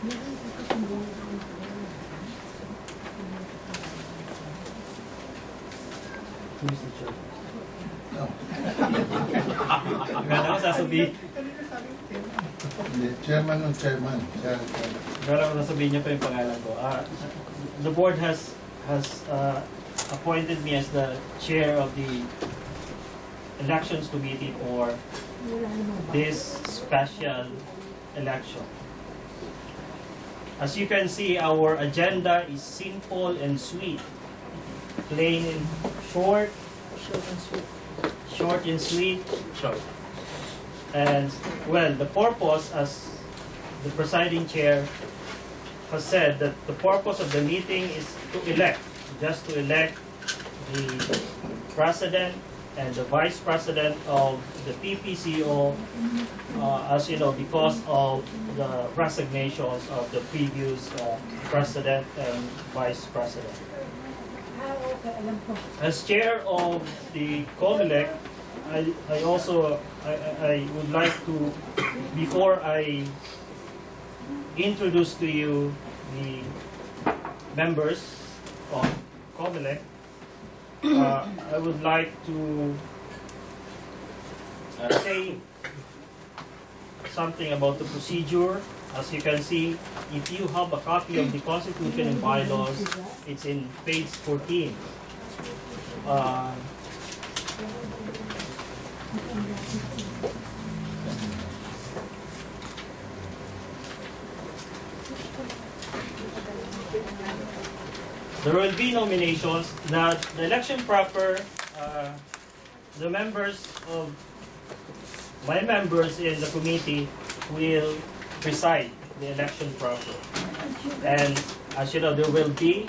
Who's the chair? Akala ko sasabihin. Chairman ng chairman. Akala ko sasabihin niya pa yung pangalan ko. The board has appointed me as the chair of the elections committee for this special election. As you can see, our agenda is simple and sweet. Plain and short. Short and sweet. Short. And, well, the purpose, as the presiding chair has said, that the purpose of the meeting is to elect, just to elect the president and the vice president of the PPCO, as you know, because of the resignations of the previous president and vice president. As chair of the COMELEC, I would like to, before I introduce to you the members of COMELEC, I would like to say something about the procedure. As you can see, if you have a copy of the Constitution and bylaws, it's in page 14. There will be nominations. Now, the election proper, the members of my members in the committee will preside the election proper. And as you know, there will be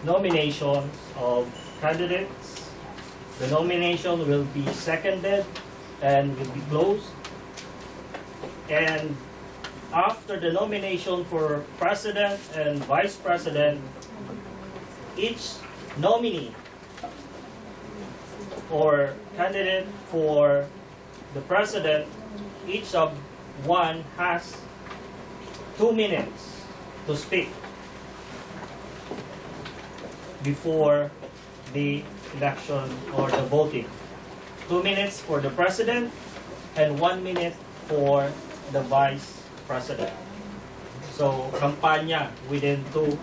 nominations of candidates. The nomination will be seconded and will be closed. And after the nomination for president and vice president, each nominee or candidate for the president, each of one has 2 minutes to speak before the election or the voting. 2 minutes for the president and 1 minute for the vice president. So, kampanya within 2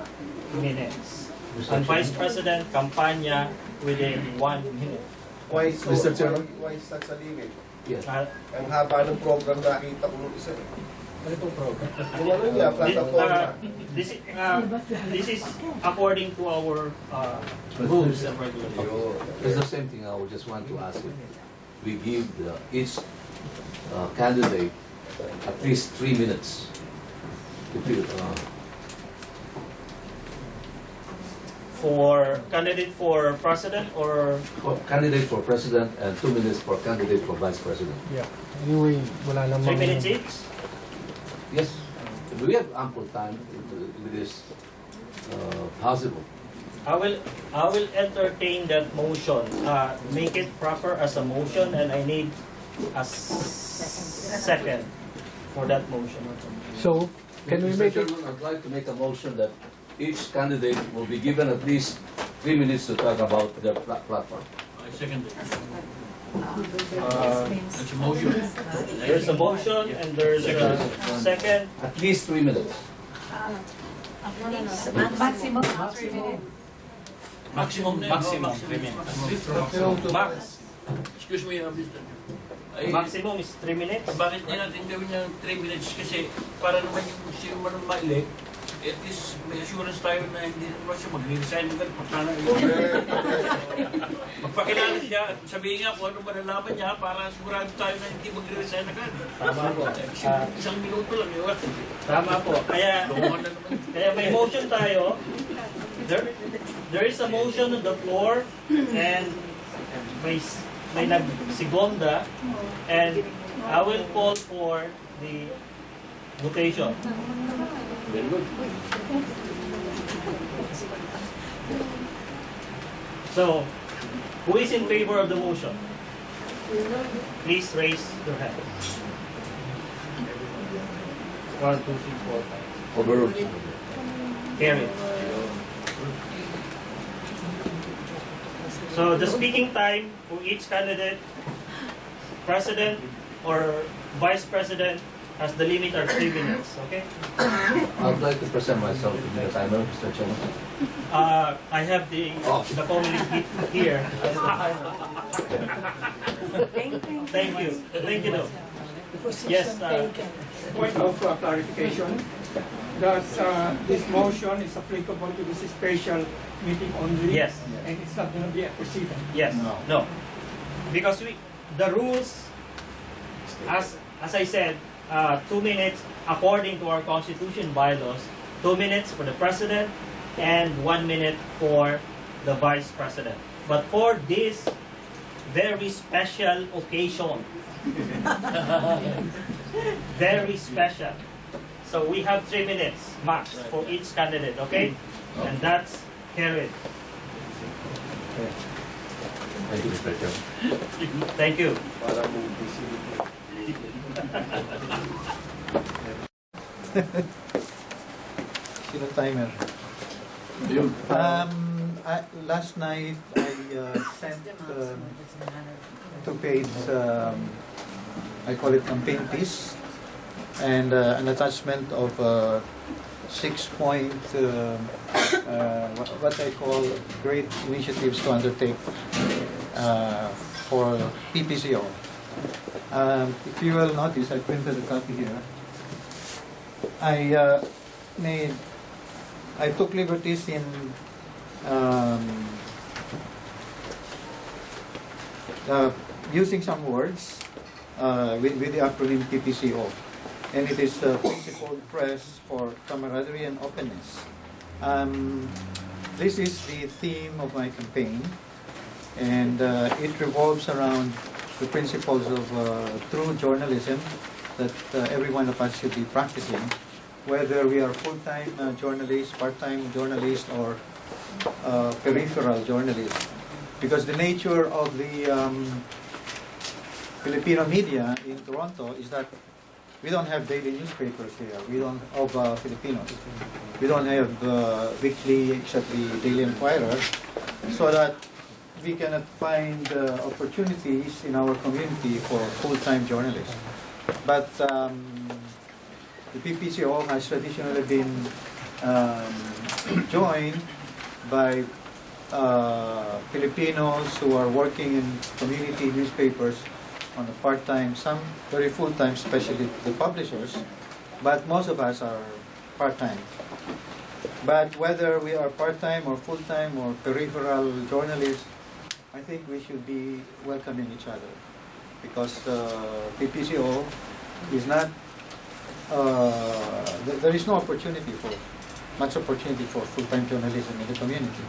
minutes. And vice president, kampanya within 1 minute. Why so? Mr. Chairman? Why such a limit? Yes. Ang haba ng program nakita ko nung isa. Ano itong program? Yung ano niya, plataforma. This is according to our rules and regulations. It's the same thing. I would just want to ask you. We give each candidate at least 3 minutes to fill it. For candidate for president or Candidate for president and 2 minutes for candidate for vice president. Yeah. Anyway, wala 3 namang... minutes each? Yes, we have ample time. It is possible. I will entertain that motion. Make it proper as a motion, and I need a second for that motion. So, can we Mr. make it... Chairman, I'd like to make a motion that each candidate will be given at least 3 minutes to talk about their platform. I second it. That's a motion. There's a motion and there's a second. At least 3 minutes. Maximum 3 minutes. Maximum 3 minutes. Max. Excuse me, Mr. Ay, Maximum is 3 minutes. bakit niya natin gawin yung 3 minutes? Kasi para naman yung sino man ang ma-elect, at least may assurance tayo na hindi naman siya mag-resign agad. Magpakilala siya at sabihin nga kung ano ba nalaman niya para sigurado tayo na hindi mag-resign agad. Tama po. Isang minuto lang yun. Tama po. Kaya may motion tayo. There is a motion on the floor and may nagsigonda, and I will call for the votation. Very good. So, who is in favor of the motion? Please raise your hand. 1, 2, 3, 4, 5. Overruled. Carried. So the speaking time for each candidate, president or vice president, has the limit of 3 minutes. Okay. I'd like to present myself to be a timer, Mr. Chairman. I have the community here. Thank you. Thank you. Though. Yes. Point of clarification. Does this motion is applicable to this special meeting only? Yes. And it's not going to be a precedent? Yes. No. Because the rules, as I said, 2 minutes according to our constitution bylaws. 2 minutes for the president and 1 minute for the vice president. But for this very special occasion, very special. So we have 3 minutes max for each candidate, okay? And that's carried. Thank you, Mr. Chairman. Thank you. Para movie Sino timer? Last night I sent 2 page, I call it campaign piece, and an attachment of 6-point, what I call great initiatives to undertake for PPCO. If you will notice, I printed a copy here. I took liberties in using some words with the acronym PPCO, and it is Principled Press for Camaraderie and Openness. This is the theme of my campaign, and it revolves around the principles of true journalism that every one of us should be practicing, whether we are full-time journalists, part-time journalists, or peripheral journalists. Because the nature of the Filipino media in Toronto is that we don't have daily newspapers here. We don't of Filipinos. We don't have weekly, except the Daily Enquirer, so that we cannot find opportunities in our community for full-time journalists. But the PPCO has traditionally been joined by Filipinos who are working in community newspapers on a part-time, some very full-time, especially the publishers, but most of us are part-time. But whether we are part-time or full-time or peripheral journalists, I think we should be welcoming each other, because PPCO is not, there is no opportunity for, much opportunity for full-time journalism in the community.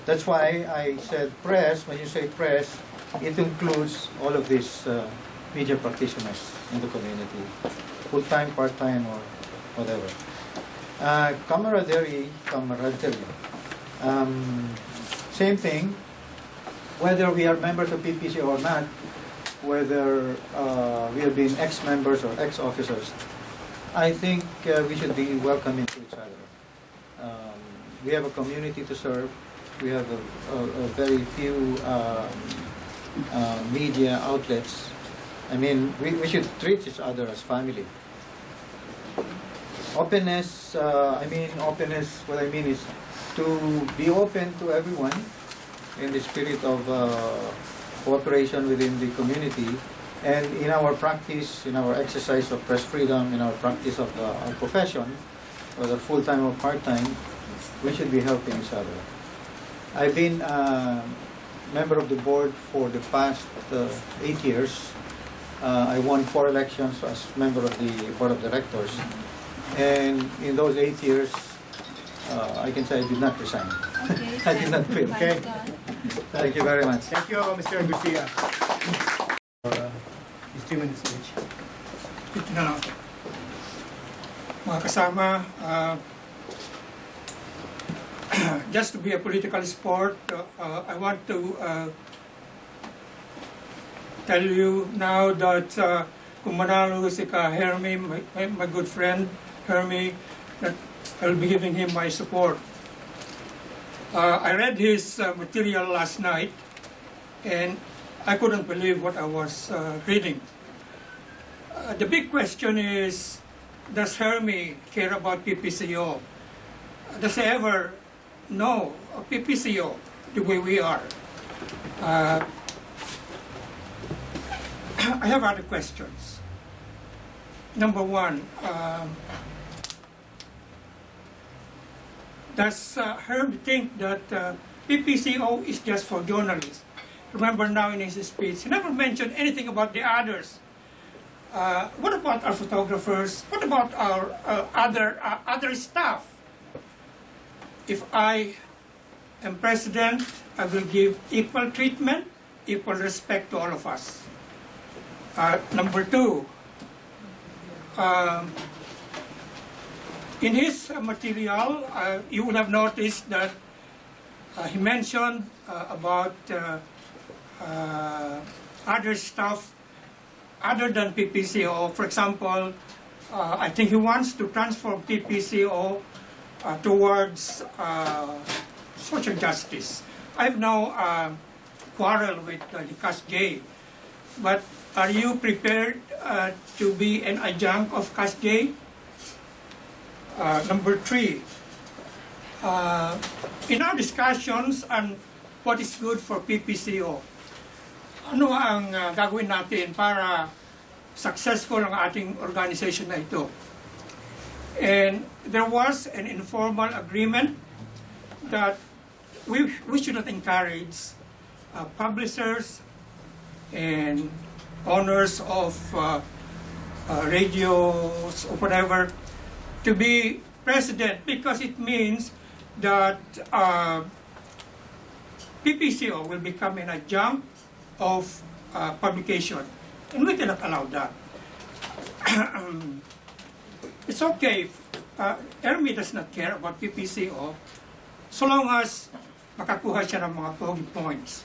That's why I said press. When you say press, it includes all of these media practitioners in the community, full-time, part-time, or whatever. Camaraderie. Same thing, whether we are members of PPC or not, whether we have been ex-members or ex-officers, I think we should be welcoming to each other. We have a community to serve. We have a very few media outlets. I mean, we should treat each other as family. Openness, openness, what I mean is to be open to everyone in the spirit of cooperation within the community, and in our practice, in our exercise of press freedom, in our practice of our profession, whether full-time or part-time, we should be helping each other. I've been a member of the board for the past 8 years. I won 4 elections as member of the board of directors, and in those 8 years, I can say I did not resign. Okay, I did not quit. Okay. Thank you very much. Thank you, Mr. Garcia. His 2 minutes speech. Ito na lang. Mga kasama, just to be a political sport, I want to tell you now that kung manalo si Hermie, my good friend Hermie, that I'll be giving him my support. I read his material last night, and I couldn't believe what I was reading. The big question is, does Hermie care about PPCO? Does he ever know PPCO the way we are? I have other questions. Number one, does Herb think that PPCO is just for journalists? Remember now in his speech, he never mentioned anything about the others. What about our photographers? What about our other staff? If I am president, I will give equal treatment, equal respect to all of us. Number two, in his material, you will have noticed that he mentioned about other stuff other than PPCO. For example, I think he wants to transform PPCO towards social justice. I have no quarrel with the CASJ, but are you prepared to be an adjunct of CASJ? Number three, in our discussions on what is good for PPCO, ano ang gagawin natin para successful ang ating organization na ito? And there was an informal agreement that we should not encourage publishers and owners of radios or whatever to be president, because it means that PPCO will become an adjunct of publication, and we cannot allow that. It's okay if Hermie does not care about PPCO so long as makakuha siya ng mga points.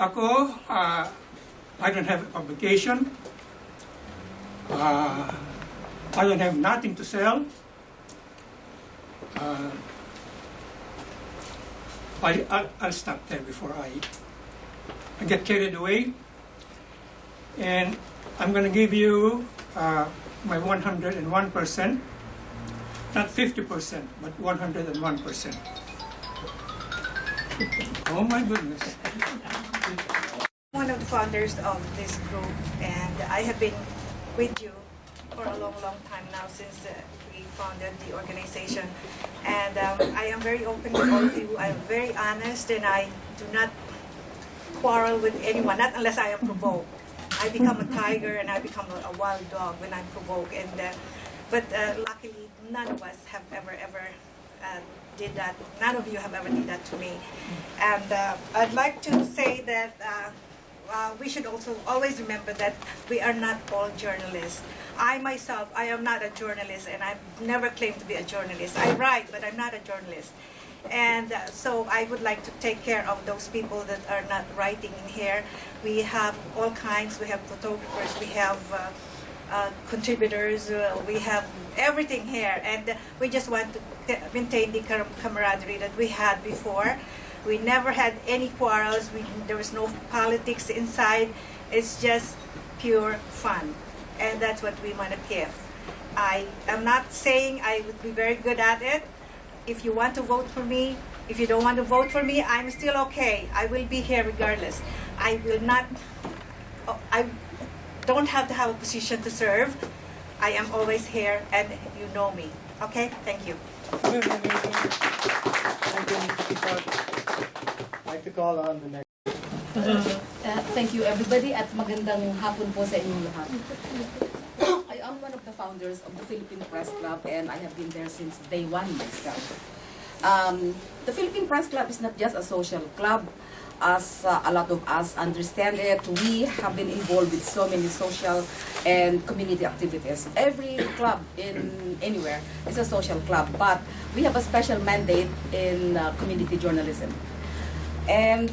Ako, I don't have a publication. I don't have nothing to sell. I'll stop there before I get carried away. And I'm going to give you my 101%, not 50%, but 101%. Oh my goodness. One of the founders of this group, and I have been with you for a long, long time now since we founded the organization. And I am very open to all of you. I am very honest, and I do not quarrel with anyone, not unless I am provoked. I become a tiger and I become a wild dog when I'm provoked. And but luckily, none of us have ever did that. None of you have ever did that to me. And I'd like to say that we should also always remember that we are not all journalists. I myself, I am not a journalist, and I've never claimed to be a journalist. I write, but I'm not a journalist. And so I would like to take care of those people that are not writing in here. We have all kinds. We have photographers. We have contributors. We have everything here. And we just want to maintain the camaraderie that we had before. We never had any quarrels. There was no politics inside. It's just pure fun. And that's what we want to give. I am not saying I would be very good at it. If you want to vote for me, if you don't want to vote for me, I'm still okay. I will be here regardless. I will not, I don't have to have a position to serve. I am always here, and you know me. Okay? Thank you. Thank you, Mr. Peter. I'd like to call on the next. Thank you everybody at magandang hapon po sa inyong lahat. I am one of the founders of the Philippine Press Club, and I have been there since day one myself. The Philippine Press Club is not just a social club, as a lot of us understand it. We have been involved with so many social and community activities. Every club in anywhere is a social club, but we have a special mandate in community journalism. And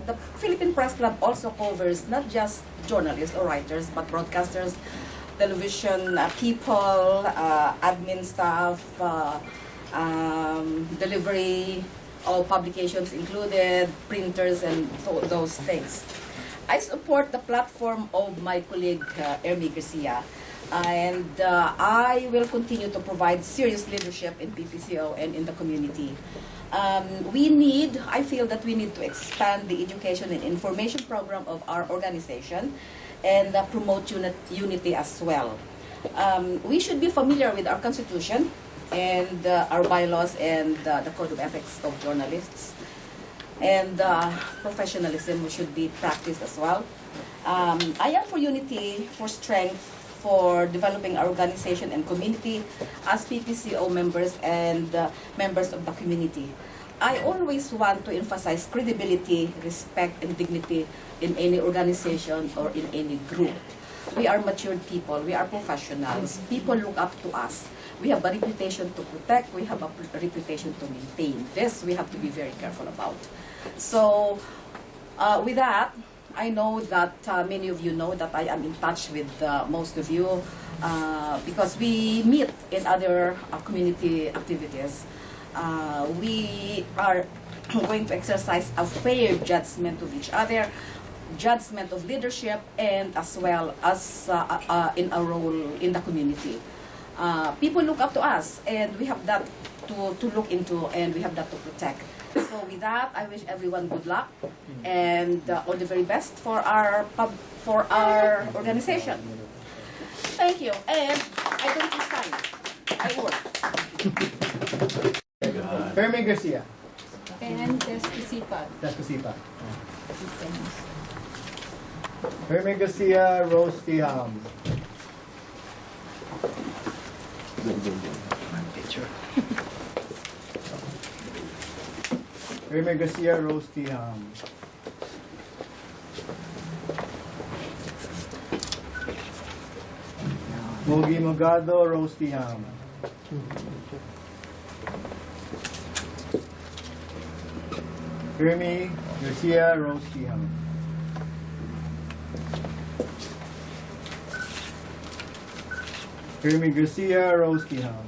the Philippine Press Club also covers not just journalists or writers, but broadcasters, television people, admin staff, delivery, all publications included, printers, and those things. I support the platform of my colleague Hermie Garcia, and I will continue to provide serious leadership in PPCO and in the community. I feel that we need to expand the education and information program of our organization and promote unity as well. We should be familiar with our constitution and our bylaws and the code of ethics of journalists. And professionalism should be practiced as well. I am for unity, for strength, for developing our organization and community as PPCO members and members of the community. I always want to emphasize credibility, respect, and dignity in any organization or in any group. We are matured people, we are professionals, people look up to us. We have a reputation to protect, we have a reputation to maintain. This we have to be very careful about. So, with that, I know that many of you know that I am in touch with most of you because we meet in other community activities. We are going to exercise a fair judgment of each other, judgment of leadership, and as well as in our role in the community. People look up to us, and we have that to look into, and we have that to protect. So with that, I wish everyone good luck and all the very best for our organization. Thank you, and I don't resign. I work. Hermie Garcia. And Teskisipan. Teskisipan. Hermie Garcia, Rose Tiham. Hermie Garcia, Rose Tiham. Mogi Mogado, Rose Tiham. Hermie Garcia, Rose Tiham. Hermie Garcia, Rose Tiham.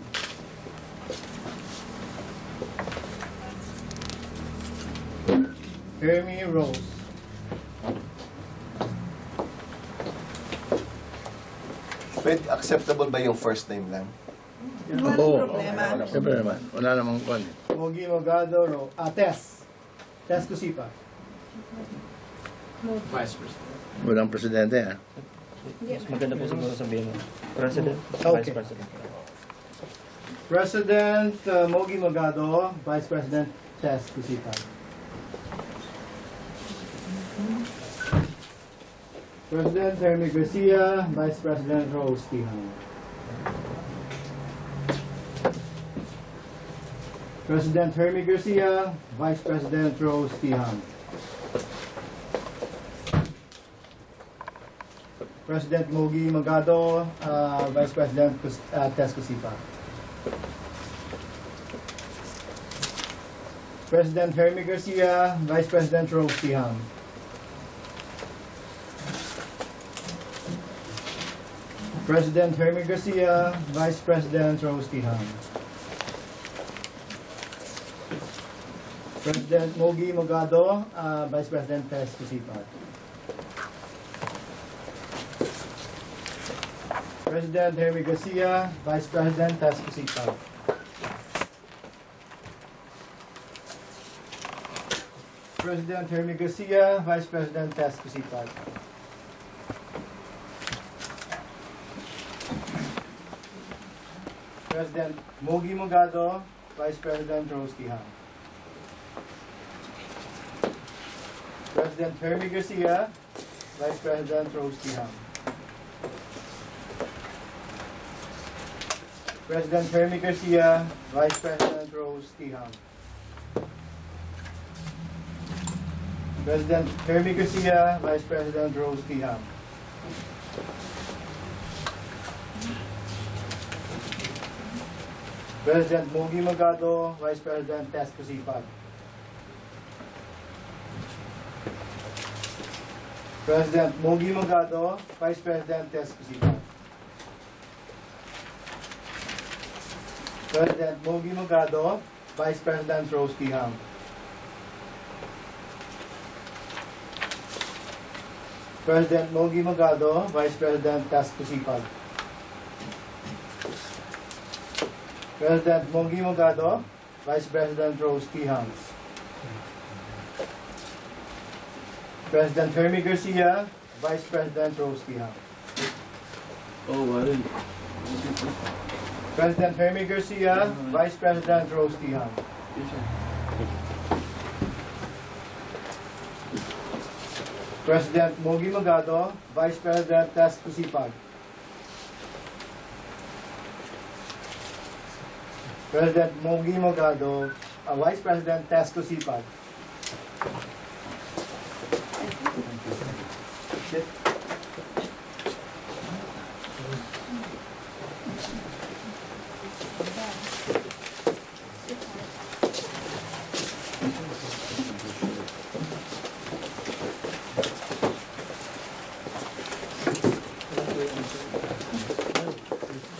Hermie Rose. Pwede, acceptable ba yung first name lang? Oo. Problema. Siyempre naman. Wala namang kwan. Mogi Mogado, Tess. Tess Kusipa. Walang presidente, ha? Maganda po siguro sabihin mo. President, Okay. Vice President. President Mogi Mogado, Vice President Tess Kusipa. President Hermie Garcia, Vice President Rose Tiham. President Hermie Garcia, Vice President Rose Tiham. President Mogi Mogado, Vice President Tess Kusipa. President Hermie Garcia, Vice President Rose Tiham. President Hermie Garcia, Vice President Rose Tiham. President Mogi Mogado, Vice President Tess Kusipa. President Hermie Garcia, Vice President Tess Kusipa. President Hermie Garcia, Vice President Tess Kusipa. President Mogi Mogado, Vice President Rose Tiham. President Hermie Garcia, Vice President Rose Tiham. President Hermie Garcia, Vice President Rose Tiham. President Hermie Garcia, Vice President Rose Tiham. President Mogi Mogado, Vice President Tess Kusipa. President Mogi Mogado, Vice President Tess Cusipag. President Mogi Mogado, Vice President Rose Tiham. President Mogi Mogado, Vice President Tess Cusipag. President Mogi Mogado, Vice President Rose Tiham. President Hermie Garcia, Vice President Rose Tiham. President Hermie Garcia, Vice President Rose Tiham. President Mogi Mogado, Vice President Tess Cusipag. President Mogi Mogado, Vice President Tess Cusipag.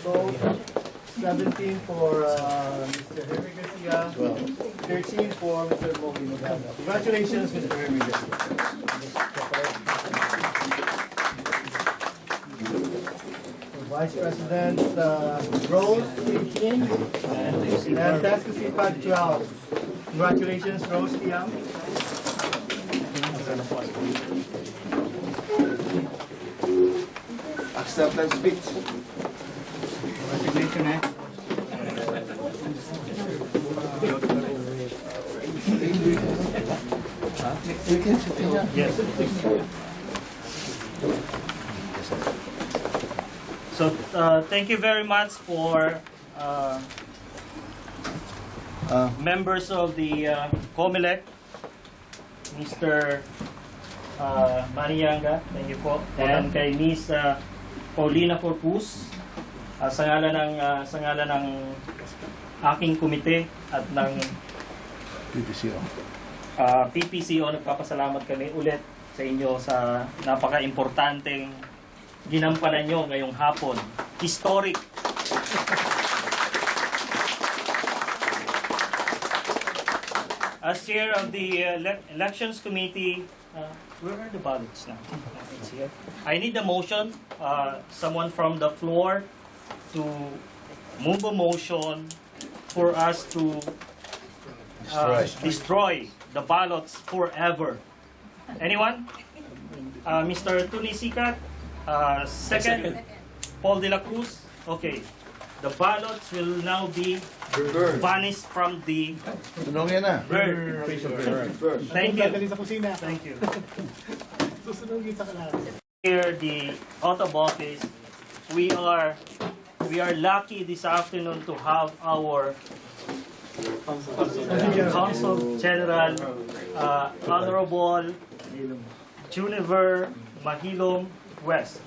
So, 17 for Mr. Hermie Garcia, 13 for Mr. Mogi Mogado. Congratulations, Mr. Hermie Garcia. Vice President Rose, 18, and Tess Cusipag, 12. Congratulations, Rose Tiam. Acceptance speech. Resignation, eh? Yes. So, thank you very much for members of the COMELEC, Mr. Marianga, thank you po, and kay Miss Paulina Corpus, sa ngalan ng aking komite at ng PPCO. PPCO, nagpapasalamat kami ulit sa inyo sa napaka-importanteng ginampanan nyo ngayong hapon. Historic. As chair of the Elections Committee, where are the ballots now? It's here. I need a motion, someone from the floor, to move a motion for us to destroy the ballots forever. Anyone? Mr. Tunisikat, second. Paul de la Cruz. Okay. The ballots will now be vanished from the Tunongin na. burn. Thank you. Thank you. Here, the out of office, we are lucky this afternoon to have our Consul General Honorable Juniver Mahilom West.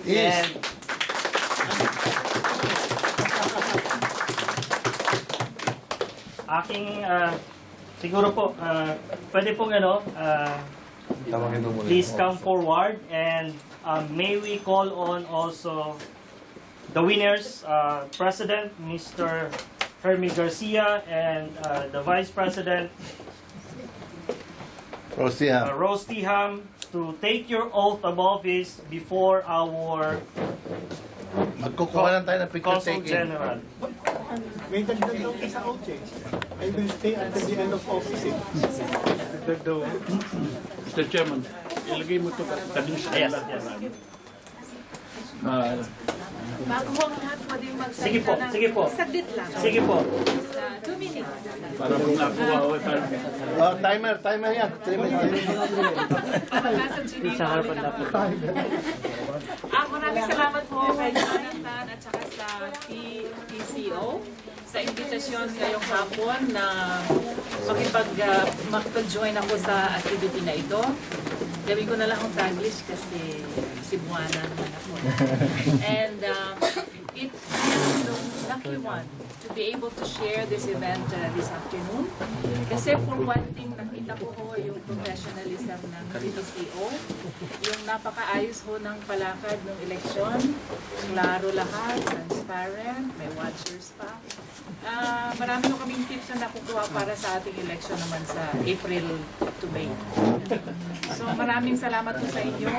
And aking siguro po pwede pong please come forward, and may we call on also the winners, President Mr. Hermie Garcia and the Vice President Rose Tiham. Rose Tiham, to take your oath of office before our Magkukuha lang tayo ng picture Consul taking. General. May dagdag daw isa out eh. I will stay until the end of office eh. Dagdag daw. Mr. Chairman, ilagay mo ito kadun sa Yes, kanila. yes. Bago mo ang lahat, pwede yung magsalita Sige po, ng- sige po. Saglit lang. Sige po. 2 minutes. Para kung nakuha ko tayo. Timer yan. 3 minutes. Maraming salamat po kay Jonathan at saka sa PPCO sa imbitasyon ngayong hapon na makipag-join ako sa activity na ito. Gawin ko na lang ang Taglish kasi Cebuana naman ako. And nung lucky one to be able to share this event this afternoon. Kasi for one thing, nakita ko yung professionalism ng PPCO, yung napakaayos ho ng palakad ng eleksyon, klaro lahat, transparent, may watchers pa. Marami ko kaming tips na nakukuha para sa ating election naman sa April to May. So maraming salamat po sa inyo,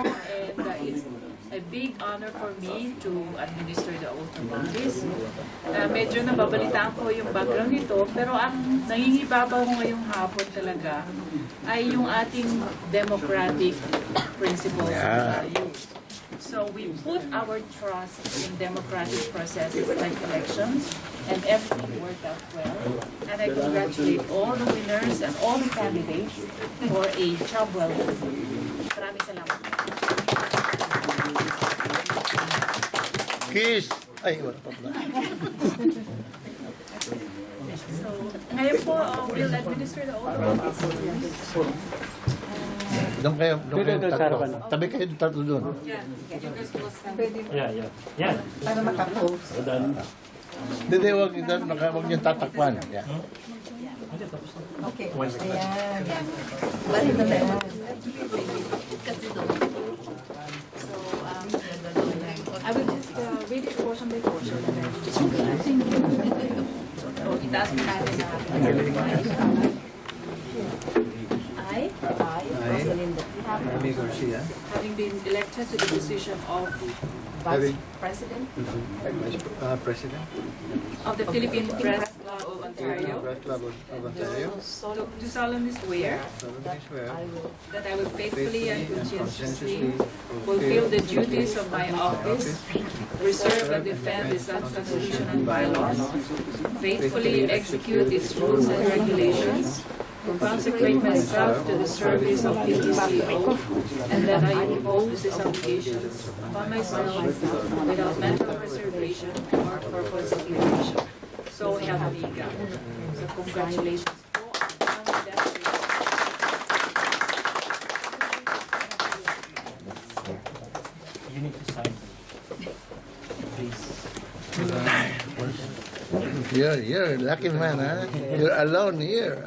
and it's a big honor for me to administer the oath of office. Medyo nababalitaan ko yung background nito, pero ang nangingibabaw ko ngayong hapon talaga ay yung ating democratic principles and values. So we put our trust in democratic processes like elections, and everything worked out well. And I congratulate all the winners and all the candidates for a job well done. Maraming salamat. Kiss! Ay, wala pa pala. So, ngayon po, we'll administer the oath of office. Doon kayo tatlo. Tabi kayo tatlo doon. Yeah, you guys will stand. Yeah. Para makapost. Hindi, huwag niyong tatakpan. Yeah. Okay. Ayan. Balik na tayo. Kasi doon. So, I will just read it portion by portion. And then just so, itaas mo natin na I, Rosalinda, having been elected to the position of Vice President of the Philippine Press Club of Ontario, do solemnly swear that I will faithfully and conscientiously fulfill the duties of my office, preserve and defend the Constitution and bylaws, faithfully execute its rules and regulations, consecrate myself to the service of PPCO, and that I impose these obligations upon myself without mental reservation or purpose of evasion. So help me God. So congratulations po. You need to sign. Please. You're a lucky man, huh? You're alone here.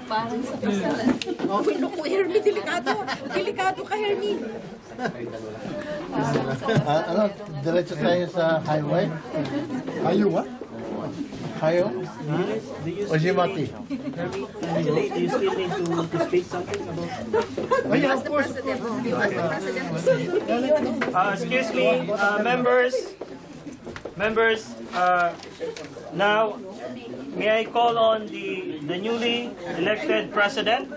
Parang sa pasalan. Uy, naku, Hermie, delikado. Delikado ka, Hermie. Ano, diretso tayo sa highway? Ayun, Hayo? O Jimati? Do you still need to speak something about? Of course. Excuse me, members, now may I call on the newly elected president?